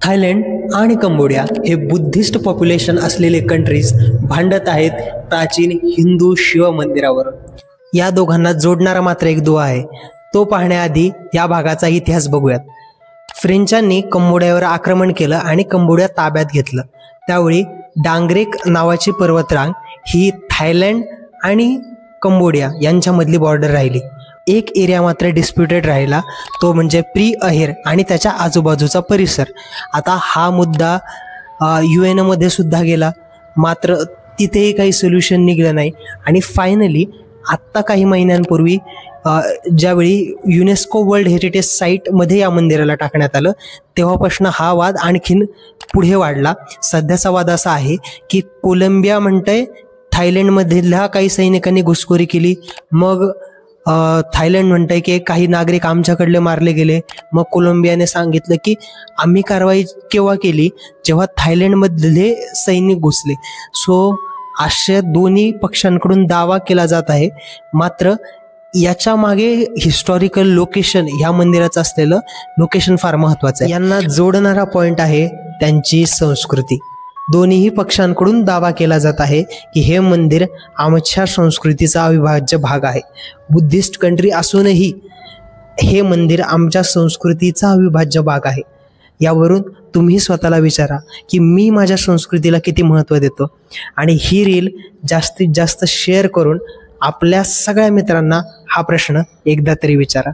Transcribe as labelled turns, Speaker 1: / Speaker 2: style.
Speaker 1: Thailand आणि Cambodia हे Buddhist population असलेले कंट्रीज भांडत आहेत प्राचीन हिंदू शिव मंदिरावर। या दोघांना जोडणारा मात्र एक दुवा आहे, तो पाहण्याआधी या भागाचा इतिहास बघूयात। फ्रेंचांनी कंबोडियावर आक्रमण केलं आणि कंबोडिया ताब्यात घेतलं। त्यावेळी डांगरेक नावाची पर्वतरांग ही थायलंड आणि कंबोडिया यांच्यामधली बॉर्डर राहिली। एक एरिया मात्र डिस्प्युटेड राहिला, तो म्हणजे प्री अहेर आणि त्याच्या आजूबाजूचा परिसर। आता हा मुद्दा UN मध्ये सुद्धा गेला, मात्र तिथेही काही सोल्युशन निघलं नाही। आणि फायनली आत्ता काही महिन्यांपूर्वी ज्यावेळी युनेस्को वर्ल्ड हेरिटेज साईटमध्ये या मंदिराला टाकण्यात आलं, तेव्हापासून हा वाद आणखीन पुढे वाढला। सध्याचा वाद असा आहे की कोलंबिया म्हणतंय थायलंडमधल्या काही सैनिकांनी घुसखोरी केली, मग थायलंड म्हणतंय की काही नागरिक आमच्याकडले मारले गेले। मग कोलंबियाने सांगितलं की आम्ही कारवाई केव्हा केली, जेव्हा थायलंडमधले सैनिक घुसले। सो अशा दोन्ही पक्षांकडून दावा केला जात आहे, मात्र याच्या मागे हिस्टॉरिकल लोकेशन ह्या मंदिराचं असलेलं लोकेशन फार महत्त्वाचं आहे। यांना जोडणारा पॉइंट आहे त्यांची संस्कृती। दोन्हीही पक्षांकडून दावा केला जात आहे की हे मंदिर आमच्या संस्कृतीचा अविभाज्य भाग आहे। बुद्धिस्ट कंट्री असूनही हे मंदिर आमच्या संस्कृतीचा अविभाज्य भाग आहे। यावरून तुम्ही स्वतःला विचारा की मी माझ्या संस्कृतीला किती महत्त्व देतो, आणि ही रील जास्तीत जास्त शेअर करून आपल्या सगळ्या मित्रांना हा प्रश्न एकदा तरी विचारा।